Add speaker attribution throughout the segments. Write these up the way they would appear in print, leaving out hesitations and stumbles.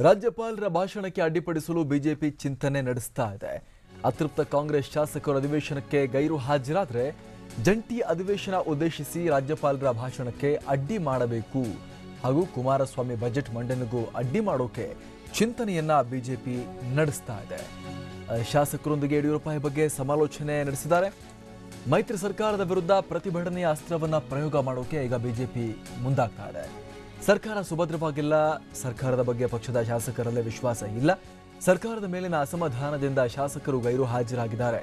Speaker 1: ರಾಜ್ಯಪಾಲರ ಭಾಷಣಕ್ಕೆ ಅಡ್ಡಿಪಡಿಸಲು ಬಿಜೆಪಿ ಚಿಂತನೆ ನಡೆಸ್ತಾ ಇದೆ. ಅತೃಪ್ತ ಕಾಂಗ್ರೆಸ್ ಶಾಸಕರು ಅಧಿವೇಶನಕ್ಕೆ ಗೈರು ಹಾಜರಾದರೆ ಜಂಟಿ ಅಧಿವೇಶನ ಉದ್ದೇಶಿಸಿ ರಾಜ್ಯಪಾಲರ ಭಾಷಣಕ್ಕೆ ಅಡ್ಡಿ ಮಾಡಬೇಕು ಹಾಗೂ ಕುಮಾರಸ್ವಾಮಿ ಬಜೆಟ್ ಮಂಡನೆಗೂ ಅಡ್ಡಿ ಮಾಡೋಕೆ ಚಿಂತನೆಯನ್ನ ಬಿಜೆಪಿ ನಡೆಸ್ತಾ ಇದೆ. ಶಾಸಕರೊಂದಿಗೆ ಯಡಿಯೂರಪ್ಪ ಬಗ್ಗೆ ಸಮಾಲೋಚನೆ ನಡೆಸಿದ್ದಾರೆ. ಮೈತ್ರಿ ಸರ್ಕಾರದ ವಿರುದ್ಧ ಪ್ರತಿಭಟನೆಯ ಅಸ್ತ್ರವನ್ನ ಪ್ರಯೋಗ ಮಾಡೋಕೆ ಈಗ ಬಿಜೆಪಿ ಮುಂದಾಗ್ತಾ ಇದೆ. ಸರ್ಕಾರ ಸುಭದ್ರವಾಗಿಲ್ಲ, ಸರ್ಕಾರದ ಬಗ್ಗೆ ಪಕ್ಷದ ಶಾಸಕರಲ್ಲೇ ವಿಶ್ವಾಸ ಇಲ್ಲ, ಸರ್ಕಾರದ ಮೇಲಿನ ಅಸಮಾಧಾನದಿಂದ ಶಾಸಕರು ಗೈರು ಹಾಜರಾಗಿದ್ದಾರೆ.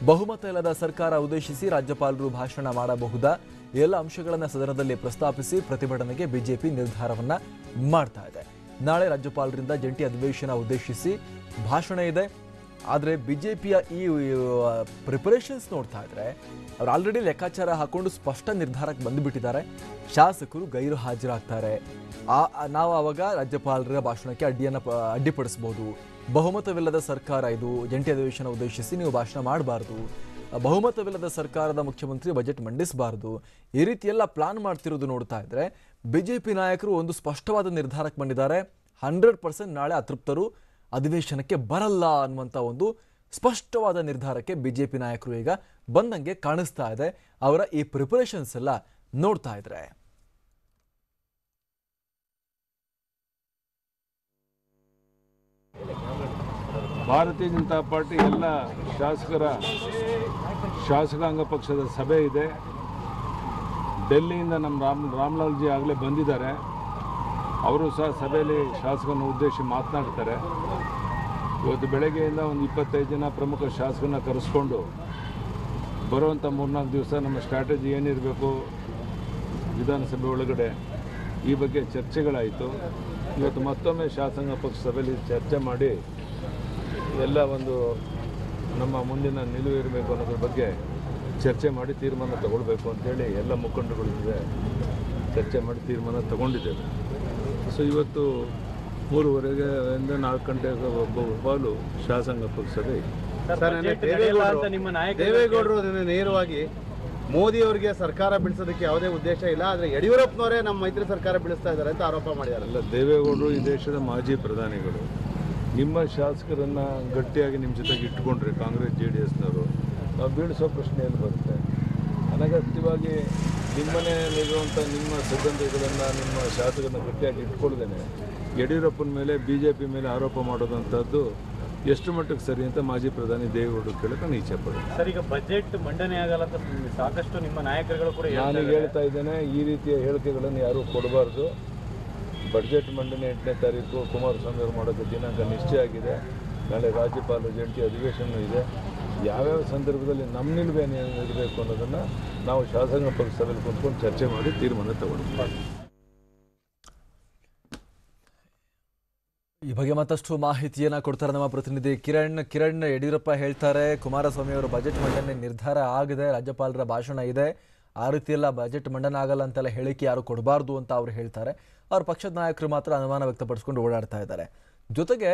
Speaker 1: ಬಹುಮತ ಇಲ್ಲದ ಸರ್ಕಾರ ಉದ್ದೇಶಿಸಿ ರಾಜ್ಯಪಾಲರು ಭಾಷಣ ಮಾಡಬಹುದಾ? ಎಲ್ಲ ಅಂಶಗಳನ್ನು ಸದನದಲ್ಲಿ ಪ್ರಸ್ತಾಪಿಸಿ ಪ್ರತಿಭಟನೆಗೆ ಬಿಜೆಪಿ ನಿರ್ಧಾರವನ್ನ ಮಾಡ್ತಾ ಇದೆ. ನಾಳೆ ರಾಜ್ಯಪಾಲರಿಂದ ಜಂಟಿ ಅಧಿವೇಶನ ಉದ್ದೇಶಿಸಿ ಭಾಷಣ ಇದೆ. ಆದರೆ ಬಿಜೆಪಿಯ ಈ ಪ್ರಿಪರೇಷನ್ಸ್ ನೋಡ್ತಾ ಇದ್ರೆ ಅವ್ರು ಆಲ್ರೆಡಿ ಲೆಕ್ಕಾಚಾರ ಹಾಕೊಂಡು ಸ್ಪಷ್ಟ ನಿರ್ಧಾರಕ್ಕೆ ಬಂದುಬಿಟ್ಟಿದ್ದಾರೆ. ಶಾಸಕರು ಗೈರು ಹಾಜರಾಗ್ತಾರೆ, ನಾವು ಆವಾಗ ರಾಜ್ಯಪಾಲರ ಭಾಷಣಕ್ಕೆ ಅಡ್ಡಿಪಡಿಸಬಹುದು. ಬಹುಮತವಿಲ್ಲದ ಸರ್ಕಾರ ಇದು, ಜಂಟಿ ಅಧಿವೇಶನ ಉದ್ದೇಶಿಸಿ ನೀವು ಭಾಷಣ ಮಾಡಬಾರ್ದು, ಬಹುಮತವಿಲ್ಲದ ಸರ್ಕಾರದ ಮುಖ್ಯಮಂತ್ರಿ ಬಜೆಟ್ ಮಂಡಿಸಬಾರ್ದು, ಈ ರೀತಿ ಎಲ್ಲ ಪ್ಲಾನ್ ಮಾಡ್ತಿರೋದು ನೋಡ್ತಾ ಇದ್ರೆ ಬಿಜೆಪಿ ನಾಯಕರು ಒಂದು ಸ್ಪಷ್ಟವಾದ ನಿರ್ಧಾರಕ್ಕೆ ಬಂದಿದ್ದಾರೆ. 100% ನಾಳೆ ಅತೃಪ್ತರು ಅಧಿವೇಶನಕ್ಕೆ ಬರಲ್ಲ ಅನ್ನುವಂಥ ಒಂದು ಸ್ಪಷ್ಟವಾದ ನಿರ್ಧಾರಕ್ಕೆ ಬಿಜೆಪಿ ನಾಯಕರು ಈಗ ಬಂದಂಗೆ ಕಾಣಿಸ್ತಾ ಇದೆ. ಅವರ ಈ ಪ್ರಿಪರೇಷನ್ಸ್ ಎಲ್ಲ ನೋಡ್ತಾ ಇದ್ರೆ
Speaker 2: ಭಾರತೀಯ ಜನತಾ ಪಾರ್ಟಿ ಎಲ್ಲ ಶಾಸಕಾಂಗ ಪಕ್ಷದ ಸಭೆ ಇದೆ. ಡೆಲ್ಲಿಯಿಂದ ನಮ್ಮ ರಾಮಲಾಲ್ಜಿ ಆಗಲೇ ಬಂದಿದ್ದಾರೆ. ಅವರು ಸಹ ಸಭೆಯಲ್ಲಿ ಶಾಸಕರನ್ನು ಉದ್ದೇಶಿಸಿ ಮಾತನಾಡ್ತಾರೆ. ಇವತ್ತು ಬೆಳಗ್ಗೆಯಿಂದ ಒಂದು 25 ಜನ ಪ್ರಮುಖ ಶಾಸಕರನ್ನ ಕರೆಸ್ಕೊಂಡು ಬರುವಂಥ 3-4 ದಿವಸ ನಮ್ಮ ಸ್ಟ್ರಾಟಜಿ ಏನಿರಬೇಕು ವಿಧಾನಸಭೆ ಒಳಗಡೆ ಈ ಬಗ್ಗೆ ಚರ್ಚೆಗಳಾಯಿತು. ಇವತ್ತು ಮತ್ತೊಮ್ಮೆ ಶಾಸಕಾಂಗ ಪಕ್ಷ ಸಭೆಯಲ್ಲಿ ಚರ್ಚೆ ಮಾಡಿ ಎಲ್ಲ ಒಂದು ನಮ್ಮ ಮುಂದಿನ ನಿಲುವು ಇರಬೇಕು ಅನ್ನೋದ್ರ ಬಗ್ಗೆ ಚರ್ಚೆ ಮಾಡಿ ತೀರ್ಮಾನ ತಗೊಳ್ಬೇಕು ಅಂತೇಳಿ ಎಲ್ಲ ಮುಖಂಡಗಳ ಜೊತೆ ಚರ್ಚೆ ಮಾಡಿ ತೀರ್ಮಾನ ತಗೊಂಡಿದ್ದೇವೆ. ಸೊ ಇವತ್ತು 3:30 ಇಂದ 4 ಗಂಟೆಗೆ ಒಬ್ಬ ಶಾಸಕಾಂಗ ಪಕ್ಷ ಸಭೆ.
Speaker 3: ದೇವೇಗೌಡರು ನೇರವಾಗಿ ಮೋದಿ ಅವರಿಗೆ ಸರ್ಕಾರ ಬಿಡಿಸೋದಕ್ಕೆ ಯಾವುದೇ ಉದ್ದೇಶ ಇಲ್ಲ, ಆದರೆ ಯಡಿಯೂರಪ್ಪನವರೇ ನಮ್ಮ ಮೈತ್ರಿ ಸರ್ಕಾರ ಬಿಡಿಸ್ತಾ ಇದ್ದಾರೆ ಅಂತ ಆರೋಪ ಮಾಡಿದ್ದಾರೆ.
Speaker 2: ಅಲ್ಲ, ದೇವೇಗೌಡರು ಈ ದೇಶದ ಮಾಜಿ ಪ್ರಧಾನಿಗಳು. ನಿಮ್ಮ ಶಾಸಕರನ್ನು ಗಟ್ಟಿಯಾಗಿ ನಿಮ್ಮ ಜೊತೆಗೆ ಇಟ್ಕೊಂಡ್ರೆ ಕಾಂಗ್ರೆಸ್ JDSನವರು ನಾವು ಬೀಳಿಸೋ ಪ್ರಶ್ನೆಯಲ್ಲಿ ಬರುತ್ತೆ. ಅನಗತ್ಯವಾಗಿ ನಿಮ್ಮನೆಯಲ್ಲಿರುವಂಥ ನಿಮ್ಮ ಸಿಬ್ಬಂದಿಗಳನ್ನು ನಿಮ್ಮ ಶಾಸಕರನ್ನ ಗಟ್ಟಿಯಾಗಿ ಇಟ್ಕೊಳ್ದೇನೆ ಯಡಿಯೂರಪ್ಪನ ಮೇಲೆ BJP ಮೇಲೆ ಆರೋಪ ಮಾಡೋದಂಥದ್ದು ಎಷ್ಟು ಮಟ್ಟಕ್ಕೆ ಸರಿ ಅಂತ ಮಾಜಿ ಪ್ರಧಾನಿ ದೇವೇಗೌಡರು ಕೇಳಕ್ಕೆ ನಾನು ಇಚ್ಛೆ ಪಡ್ತೀನಿ.
Speaker 4: ಸರ್, ಈಗ ಬಜೆಟ್ ಮಂಡನೆ ಆಗಲ್ಲ ಅಂತ ಸಾಕಷ್ಟು ನಿಮ್ಮ ನಾಯಕರುಗಳು ಕೂಡ
Speaker 2: ನಾನೀಗ ಹೇಳ್ತಾ ಇದ್ದೇನೆ, ಈ ರೀತಿಯ ಹೇಳಿಕೆಗಳನ್ನು ಯಾರೂ ಕೊಡಬಾರ್ದು. ಬಜೆಟ್ ಮಂಡನೆ 8ನೇ ತಾರೀಕು ಕುಮಾರಸ್ವಾಮಿ ಅವರು ಮಾಡೋಕ್ಕೆ ದಿನಾಂಕ ನಿಶ್ಚಯ ಆಗಿದೆ. ನಾಳೆ ರಾಜ್ಯಪಾಲರ ಜಂಟಿ ಅಧಿವೇಶನ ಇದೆ. ಯಾವ್ಯಾವ ಸಂದರ್ಭದಲ್ಲಿ ನಮ್ಮ ನಿಲುವೇನು ಇರಬೇಕು ಅನ್ನೋದನ್ನು ನಾವು ಶಾಸಕಾಂಗ ಪಕ್ಷ ಸಭೆಯಲ್ಲಿ ಕುಂತ್ಕೊಂಡು ಚರ್ಚೆ ಮಾಡಿ ತೀರ್ಮಾನ ತಗೊಳ್ತೀವಿ.
Speaker 1: ಈ ಬಗ್ಗೆ ಮತ್ತಷ್ಟು ಮಾಹಿತಿಯನ್ನು ಕೊಡ್ತಾರೆ ನಮ್ಮ ಪ್ರತಿನಿಧಿ ಕಿರಣ್. ಯಡಿಯೂರಪ್ಪ ಹೇಳ್ತಾರೆ ಕುಮಾರಸ್ವಾಮಿ ಅವರ ಬಜೆಟ್ ಮಂಡನೆ ನಿರ್ಧಾರ ಆಗಿದೆ, ರಾಜ್ಯಪಾಲರ ಭಾಷಣ ಇದೆ, ಆ ರೀತಿಯೆಲ್ಲ ಬಜೆಟ್ ಮಂಡನೆ ಆಗಲ್ಲ ಅಂತೆಲ್ಲ ಹೇಳಿಕೆ ಯಾರು ಕೊಡಬಾರ್ದು ಅಂತ ಅವರು ಹೇಳ್ತಾರೆ. ಅವ್ರ ಪಕ್ಷದ ನಾಯಕರು ಮಾತ್ರ ಅನುಮಾನ ವ್ಯಕ್ತಪಡಿಸ್ಕೊಂಡು ಓಡಾಡ್ತಾ ಇದ್ದಾರೆ. ಜೊತೆಗೆ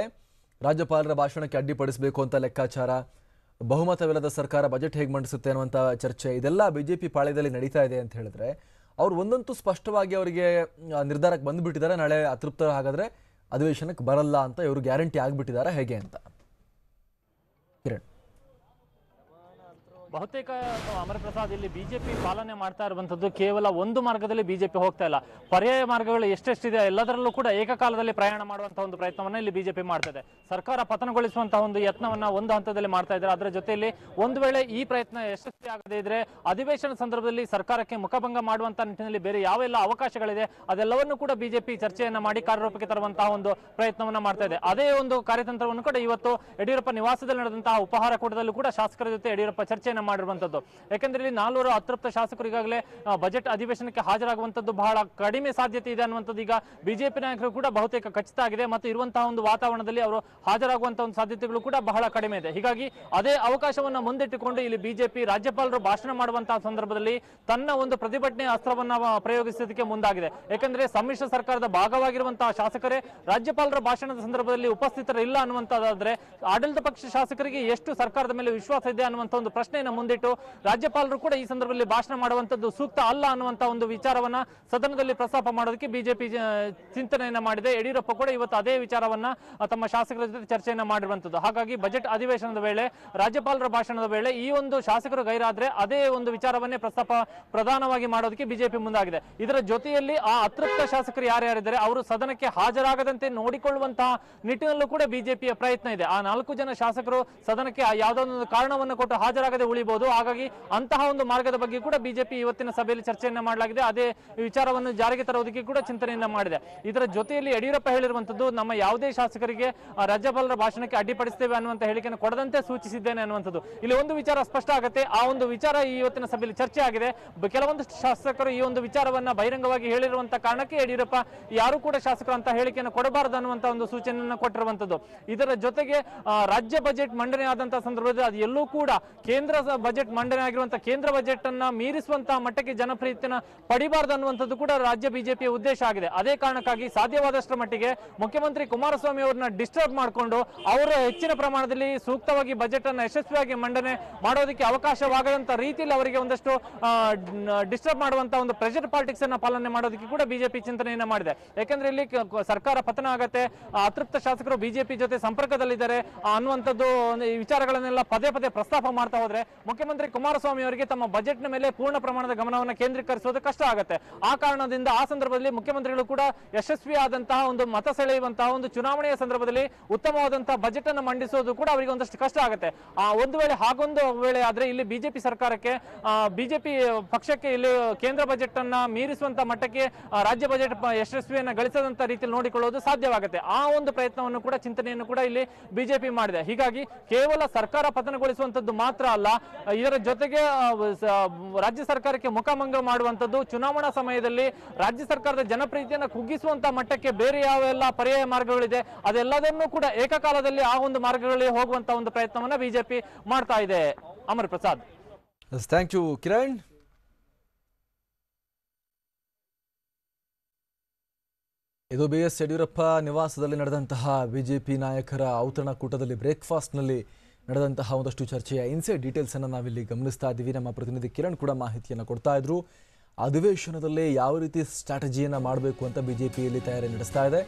Speaker 1: ರಾಜ್ಯಪಾಲರ ಭಾಷಣಕ್ಕೆ ಅಡ್ಡಿಪಡಿಸಬೇಕು ಅಂತ ಲೆಕ್ಕಾಚಾರ, ಬಹುಮತವಿಲ್ಲದ ಸರ್ಕಾರ ಬಜೆಟ್ ಹೇಗೆ ಮಂಡಿಸುತ್ತೆ ಅನ್ನುವಂಥ ಚರ್ಚೆ, ಇದೆಲ್ಲ ಬಿಜೆಪಿ ಪಾಳ್ಯದಲ್ಲಿ ನಡೀತಾ ಇದೆ ಅಂತ ಹೇಳಿದ್ರೆ ಅವ್ರು ಒಂದಂತೂ ಸ್ಪಷ್ಟವಾಗಿ ಅವರಿಗೆ ನಿರ್ಧಾರಕ್ಕೆ ಬಂದುಬಿಟ್ಟಿದ್ದಾರೆ. ನಾಳೆ ಅತೃಪ್ತ ಹಾಗಾದರೆ ಅಧಿವೇಶನಕ್ಕೆ ಬರಲ್ಲ ಅಂತ ಇವರು ಗ್ಯಾರಂಟಿ ಆಗಿಬಿಟ್ಟಿದ್ದಾರೆ. ಹೇಗೆ ಅಂತ ಕಿರಣ್?
Speaker 4: ಬಹುತೇಕ ಅಮರಪ್ರಸಾದ್, ಇಲ್ಲಿ ಬಿಜೆಪಿ ಪಾಲನೆ ಮಾಡ್ತಾ ಇರುವಂತದ್ದು ಕೇವಲ ಒಂದು ಮಾರ್ಗದಲ್ಲಿ ಬಿಜೆಪಿ ಹೋಗ್ತಾ ಇಲ್ಲ, ಪರ್ಯಾಯ ಮಾರ್ಗಗಳು ಎಷ್ಟೆಷ್ಟಿದೆ ಎಲ್ಲದರಲ್ಲೂ ಕೂಡ ಏಕಕಾಲದಲ್ಲಿ ಪ್ರಯಾಣ ಮಾಡುವಂತಹ ಒಂದು ಪ್ರಯತ್ನವನ್ನ ಇಲ್ಲಿ ಬಿಜೆಪಿ ಮಾಡ್ತಾ ಇದೆ. ಸರ್ಕಾರ ಪತನಗೊಳಿಸುವಂತಹ ಒಂದು ಯತ್ನವನ್ನ ಒಂದು ಹಂತದಲ್ಲಿ ಮಾಡ್ತಾ ಇದ್ದಾರೆ. ಅದರ ಜೊತೆಯಲ್ಲಿ ಒಂದು ವೇಳೆ ಈ ಪ್ರಯತ್ನ ಯಶಸ್ವಿ ಆಗದೇ ಇದ್ರೆ ಅಧಿವೇಶನ ಸಂದರ್ಭದಲ್ಲಿ ಸರ್ಕಾರಕ್ಕೆ ಮುಖಭಂಗ ಮಾಡುವಂತಹ ನಿಟ್ಟಿನಲ್ಲಿ ಬೇರೆ ಯಾವೆಲ್ಲ ಅವಕಾಶಗಳಿದೆ ಅದೆಲ್ಲವನ್ನು ಕೂಡ ಬಿಜೆಪಿ ಚರ್ಚೆಯನ್ನ ಮಾಡಿ ಕಾರ್ಯರೂಪಕ್ಕೆ ತರುವಂತಹ ಒಂದು ಪ್ರಯತ್ನವನ್ನ ಮಾಡ್ತಾ ಇದೆ. ಅದೇ ಒಂದು ಕಾರ್ಯತಂತ್ರವನ್ನು ಕೂಡ ಇವತ್ತು ಯಡಿಯೂರಪ್ಪ ನಿವಾಸದಲ್ಲಿ ನಡೆದಂತಹ ಉಪಹಾರ ಕೂಟದಲ್ಲೂ ಕೂಡ ಶಾಸಕರ ಜೊತೆ ಯಡಿಯೂರಪ್ಪ ಚರ್ಚೆಯನ್ನು ಮಾಡಿರುವಂತದ್ದು. ಯಾಕಂದ್ರೆ ಇಲ್ಲಿ 400 ಅತೃಪ್ತ ಶಾಸಕರು ಈಗಾಗಲೇ ಬಜೆಟ್ ಅಧಿವೇಶನಕ್ಕೆ ಹಾಜರಾಗುವಂತದ್ದು ಬಹಳ ಕಡಿಮೆ ಸಾಧ್ಯತೆ ಇದೆ ಅನ್ನುವಂಥದ್ದು ಈಗ ಬಿಜೆಪಿ ನಾಯಕರು ಕೂಡ ಬಹುತೇಕ ಖಚಿತ ಆಗಿದೆ. ಮತ್ತು ಇರುವಂತಹ ಒಂದು ವಾತಾವರಣದಲ್ಲಿ ಅವರು ಹಾಜರಾಗುವಂತಹ ಒಂದು ಸಾಧ್ಯತೆಗಳು ಕೂಡ ಬಹಳ ಕಡಿಮೆ ಇದೆ. ಹೀಗಾಗಿ ಅದೇ ಅವಕಾಶವನ್ನ ಮುಂದಿಟ್ಟುಕೊಂಡು ಇಲ್ಲಿ ಬಿಜೆಪಿ ರಾಜ್ಯಪಾಲರು ಭಾಷಣ ಮಾಡುವಂತಹ ಸಂದರ್ಭದಲ್ಲಿ ತನ್ನ ಒಂದು ಪ್ರತಿಭಟನೆ ಅಸ್ತ್ರವನ್ನ ಪ್ರಯೋಗಿಸೋದಕ್ಕೆ ಮುಂದಾಗಿದೆ. ಯಾಕಂದ್ರೆ ಸಮ್ಮಿಶ್ರ ಸರ್ಕಾರದ ಭಾಗವಾಗಿರುವಂತಹ ಶಾಸಕರೇ ರಾಜ್ಯಪಾಲರ ಭಾಷಣದ ಸಂದರ್ಭದಲ್ಲಿ ಉಪಸ್ಥಿತರಿಲ್ಲ ಅನ್ನುವಂಥದ್ದಾದ್ರೆ ಆಡಳಿತ ಪಕ್ಷ ಶಾಸಕರಿಗೆ ಎಷ್ಟು ಸರ್ಕಾರದ ಮೇಲೆ ವಿಶ್ವಾಸ ಇದೆ ಅನ್ನುವಂಥ ಒಂದು ಪ್ರಶ್ನೆಯನ್ನು ಸಮಸ್ಯೆಯನ್ನ ಮುಂದಿಟ್ಟು ರಾಜ್ಯಪಾಲರು ಕೂಡ ಈ ಸಂದರ್ಭದಲ್ಲಿ ಭಾಷಣ ಮಾಡುವಂತದ್ದು ಸೂಕ್ತ ಅಲ್ಲ ಅನ್ನುವಂತ ಒಂದು ವಿಚಾರವನ್ನ ಸದನದಲ್ಲಿ ಪ್ರಸ್ತಾಪ ಮಾಡೋದಕ್ಕೆ ಬಿಜೆಪಿ ಚಿಂತನೆಯನ್ನ ಮಾಡಿದೆ. ಯಡಿಯೂರಪ್ಪ ಕೂಡ ಇವತ್ತು ಅದೇ ವಿಚಾರವನ್ನ ತಮ್ಮ ಶಾಸಕರ ಜೊತೆ ಚರ್ಚೆಯನ್ನ ಮಾಡಿರುವಂತದ್ದು. ಹಾಗಾಗಿ ಬಜೆಟ್ ಅಧಿವೇಶನದ ವೇಳೆ ರಾಜ್ಯಪಾಲರ ಭಾಷಣದ ವೇಳೆ ಈ ಒಂದು ಶಾಸಕರು ಗೈರಾದ್ರೆ ಅದೇ ಒಂದು ವಿಚಾರವನ್ನೇ ಪ್ರಸ್ತಾಪ ಪ್ರಧಾನವಾಗಿ ಮಾಡೋದಕ್ಕೆ ಬಿಜೆಪಿ ಮುಂದಾಗಿದೆ. ಇದರ ಜೊತೆಯಲ್ಲಿ ಆ ಅತೃಪ್ತ ಶಾಸಕರು ಯಾರ್ಯಾರಿದ್ದಾರೆ ಅವರು ಸದನಕ್ಕೆ ಹಾಜರಾಗದಂತೆ ನೋಡಿಕೊಳ್ಳುವಂತಹ ನಿಟ್ಟಿನಲ್ಲೂ ಕೂಡ ಬಿಜೆಪಿಯ ಪ್ರಯತ್ನ ಇದೆ. ಆ 4 ಜನ ಶಾಸಕರು ಸದನಕ್ಕೆ ಯಾವುದೋ ಒಂದು ಕಾರಣವನ್ನು ಕೊಟ್ಟು ಹಾಜರಾಗದೆ ಉಳಿಬಹುದು. ಹಾಗಾಗಿ ಅಂತಹ ಒಂದು ಮಾರ್ಗದ ಬಗ್ಗೆ ಕೂಡ ಬಿಜೆಪಿ ಇವತ್ತಿನ ಸಭೆಯಲ್ಲಿ ಚರ್ಚೆಯನ್ನ ಮಾಡಲಾಗಿದೆ. ಅದೇ ವಿಚಾರವನ್ನು ಜಾರಿಗೆ ತರುವುದಕ್ಕೆ ಕೂಡ ಚಿಂತನೆಯನ್ನ ಮಾಡಿದೆ. ಇದರ ಜೊತೆಯಲ್ಲಿ ಯಡಿಯೂರಪ್ಪ ಹೇಳಿರುವಂತದ್ದು ನಮ್ಮ ಯಾವುದೇ ಶಾಸಕರಿಗೆ ರಾಜ್ಯಪಾಲರ ಭಾಷಣಕ್ಕೆ ಅಡ್ಡಿಪಡಿಸುತ್ತೇವೆ ಅನ್ನುವಂತ ಹೇಳಿಕೆಯನ್ನು ಕೊಡದಂತೆ ಸೂಚಿಸಿದ್ದೇನೆ ಅನ್ನುವಂಥದ್ದು. ಇಲ್ಲಿ ಒಂದು ವಿಚಾರ ಸ್ಪಷ್ಟ ಆಗುತ್ತೆ. ಆ ಒಂದು ವಿಚಾರ ಈ ಇವತ್ತಿನ ಸಭೆಯಲ್ಲಿ ಚರ್ಚೆ ಆಗಿದೆ. ಕೆಲವೊಂದು ಶಾಸಕರು ಈ ಒಂದು ವಿಚಾರವನ್ನ ಬಹಿರಂಗವಾಗಿ ಹೇಳಿರುವಂತ ಕಾರಣಕ್ಕೆ ಯಡಿಯೂರಪ್ಪ ಯಾರು ಕೂಡ ಶಾಸಕರು ಅಂತ ಹೇಳಿಕೆಯನ್ನು ಕೊಡಬಾರದು ಅನ್ನುವಂತ ಒಂದು ಸೂಚನೆಯನ್ನು ಕೊಟ್ಟಿರುವಂತದ್ದು. ಇದರ ಜೊತೆಗೆ ರಾಜ್ಯ ಬಜೆಟ್ ಮಂಡನೆ ಆದಂತಹ ಸಂದರ್ಭದಲ್ಲಿ ಅದು ಎಲ್ಲೂ ಕೂಡ ಕೇಂದ್ರ ಬಜೆಟ್ ಮಂಡನೆ ಆಗಿರುವಂತಹ ಕೇಂದ್ರ ಬಜೆಟ್ ಅನ್ನ ಮೀರಿಸುವಂತಹ ಮಟ್ಟಕ್ಕೆ ಜನಪ್ರಿಯತೆಯನ್ನು ಪಡಿಬಾರದು ಅನ್ನುವಂಥದ್ದು ಕೂಡ ರಾಜ್ಯ ಬಿಜೆಪಿಯ ಉದ್ದೇಶ ಆಗಿದೆ. ಅದೇ ಕಾರಣಕ್ಕಾಗಿ ಸಾಧ್ಯವಾದಷ್ಟರ ಮಟ್ಟಿಗೆ ಮುಖ್ಯಮಂತ್ರಿ ಕುಮಾರಸ್ವಾಮಿ ಅವರನ್ನ ಡಿಸ್ಟರ್ಬ್ ಮಾಡಿಕೊಂಡು ಅವರು ಹೆಚ್ಚಿನ ಪ್ರಮಾಣದಲ್ಲಿ ಸೂಕ್ತವಾಗಿ ಬಜೆಟ್ ಅನ್ನು ಯಶಸ್ವಿಯಾಗಿ ಮಂಡನೆ ಮಾಡೋದಕ್ಕೆ ಅವಕಾಶವಾಗದಂತ ರೀತಿಯಲ್ಲಿ ಅವರಿಗೆ ಒಂದಷ್ಟು ಡಿಸ್ಟರ್ಬ್ ಮಾಡುವಂತ ಒಂದು ಪ್ರೆಷರ್ ಪಾಲಿಟಿಕ್ಸ್ ಅನ್ನ ಪಾಲನೆ ಮಾಡೋದಕ್ಕೆ ಕೂಡ ಬಿಜೆಪಿ ಚಿಂತನೆಯನ್ನ ಮಾಡಿದೆ. ಯಾಕಂದ್ರೆ ಇಲ್ಲಿ ಸರ್ಕಾರ ಪತನ ಆಗತ್ತೆ, ಅತೃಪ್ತ ಶಾಸಕರು ಬಿಜೆಪಿ ಜೊತೆ ಸಂಪರ್ಕದಲ್ಲಿದ್ದಾರೆ ಅನ್ನುವಂಥದ್ದು ಈ ವಿಚಾರಗಳನ್ನೆಲ್ಲ ಪದೇ ಪದೇ ಪ್ರಸ್ತಾಪ ಮಾಡ್ತಾ ಹೋದ್ರೆ ಮುಖ್ಯಮಂತ್ರಿ ಕುಮಾರಸ್ವಾಮಿ ಅವರಿಗೆ ತಮ್ಮ ಬಜೆಟ್ ನ ಮೇಲೆ ಪೂರ್ಣ ಪ್ರಮಾಣದ ಗಮನವನ್ನು ಕೇಂದ್ರೀಕರಿಸೋದು ಕಷ್ಟ ಆಗುತ್ತೆ. ಆ ಕಾರಣದಿಂದ ಆ ಸಂದರ್ಭದಲ್ಲಿ ಮುಖ್ಯಮಂತ್ರಿಗಳು ಕೂಡ ಯಶಸ್ವಿಯಾದಂತಹ ಒಂದು ಮತ ಸೆಳೆಯುವಂತಹ ಒಂದು ಚುನಾವಣೆಯ ಸಂದರ್ಭದಲ್ಲಿ ಉತ್ತಮವಾದಂತಹ ಬಜೆಟ್ ಅನ್ನು ಮಂಡಿಸೋದು ಕೂಡ ಅವರಿಗೆ ಒಂದಷ್ಟು ಕಷ್ಟ ಆಗುತ್ತೆ. ಒಂದು ವೇಳೆ ಹಾಗೊಂದು ವೇಳೆ ಆದ್ರೆ ಇಲ್ಲಿ ಬಿಜೆಪಿ ಸರ್ಕಾರಕ್ಕೆ ಬಿಜೆಪಿ ಪಕ್ಷಕ್ಕೆ ಇಲ್ಲಿ ಕೇಂದ್ರ ಬಜೆಟ್ ಅನ್ನ ಮೀರಿಸುವಂತ ಮಟ್ಟಕ್ಕೆ ರಾಜ್ಯ ಬಜೆಟ್ ಯಶಸ್ವಿಯನ್ನ ಗಳಿಸದಂತ ರೀತಿಯಲ್ಲಿ ನೋಡಿಕೊಳ್ಳೋದು ಸಾಧ್ಯವಾಗುತ್ತೆ. ಆ ಒಂದು ಪ್ರಯತ್ನವನ್ನು ಕೂಡ ಚಿಂತನೆಯನ್ನು ಕೂಡ ಇಲ್ಲಿ ಬಿಜೆಪಿ ಮಾಡಿದೆ. ಹೀಗಾಗಿ ಕೇವಲ ಸರ್ಕಾರ ಪತನಗೊಳಿಸುವಂತದ್ದು ಮಾತ್ರ ಅಲ್ಲ, ಇದರ ಜೊತೆಗೆ ರಾಜ್ಯ ಸರ್ಕಾರಕ್ಕೆ ಮುಖಭಂಗ ಮಾಡುವಂತದ್ದು, ಚುನಾವಣಾ ಸಮಯದಲ್ಲಿ ರಾಜ್ಯ ಸರ್ಕಾರದ ಜನಪ್ರಿಯತೆಯನ್ನು ಕುಗ್ಗಿಸುವಂತ ಮಟ್ಟಕ್ಕೆ ಬೇರೆ ಯಾವೆಲ್ಲ ಪರ್ಯಾಯ ಮಾರ್ಗಗಳಿದೆ ಅದೆಲ್ಲದನ್ನೂ ಕೂಡ ಏಕಕಾಲದಲ್ಲಿ ಆ ಒಂದು ಮಾರ್ಗಗಳಲ್ಲಿ ಹೋಗುವಂತ ಒಂದು ಪ್ರಯತ್ನವನ್ನ ಬಿಜೆಪಿ ಮಾಡ್ತಾ ಇದೆ. ಅಮರ್ ಪ್ರಸಾದ್.
Speaker 1: Thank you Kiran. ಇದು BS ಯಡಿಯೂರಪ್ಪ ನಿವಾಸದಲ್ಲಿ ನಡೆದಂತಹ ಬಿಜೆಪಿ ನಾಯಕರ ಔತಣಕೂಟದಲ್ಲಿ ಬ್ರೇಕ್ಫಾಸ್ಟ್ನಲ್ಲಿ ನಡೆದಂತಹ ಒಂದಷ್ಟು ಚರ್ಚೆಯ ಇನ್ಸೈಡ್ ಡೀಟೇಲ್ಸ್ ಅನ್ನು ನಾವಿಲ್ಲಿ ಗಮನಿಸ್ತಾ ಇದ್ದೀವಿ. ನಮ್ಮ ಪ್ರತಿನಿಧಿ ಕಿರಣ್ ಕೂಡ ಮಾಹಿತಿಯನ್ನು ಕೊಡ್ತಾ ಇದ್ರು. ಅಧಿವೇಶನದಲ್ಲಿ ಯಾವ ರೀತಿ ಸ್ಟ್ರಾಟಜಿಯನ್ನು ಮಾಡಬೇಕು ಅಂತ ಬಿಜೆಪಿಯಲ್ಲಿ ತಯಾರಿ ನಡೆಸ್ತಾ ಇದೆ.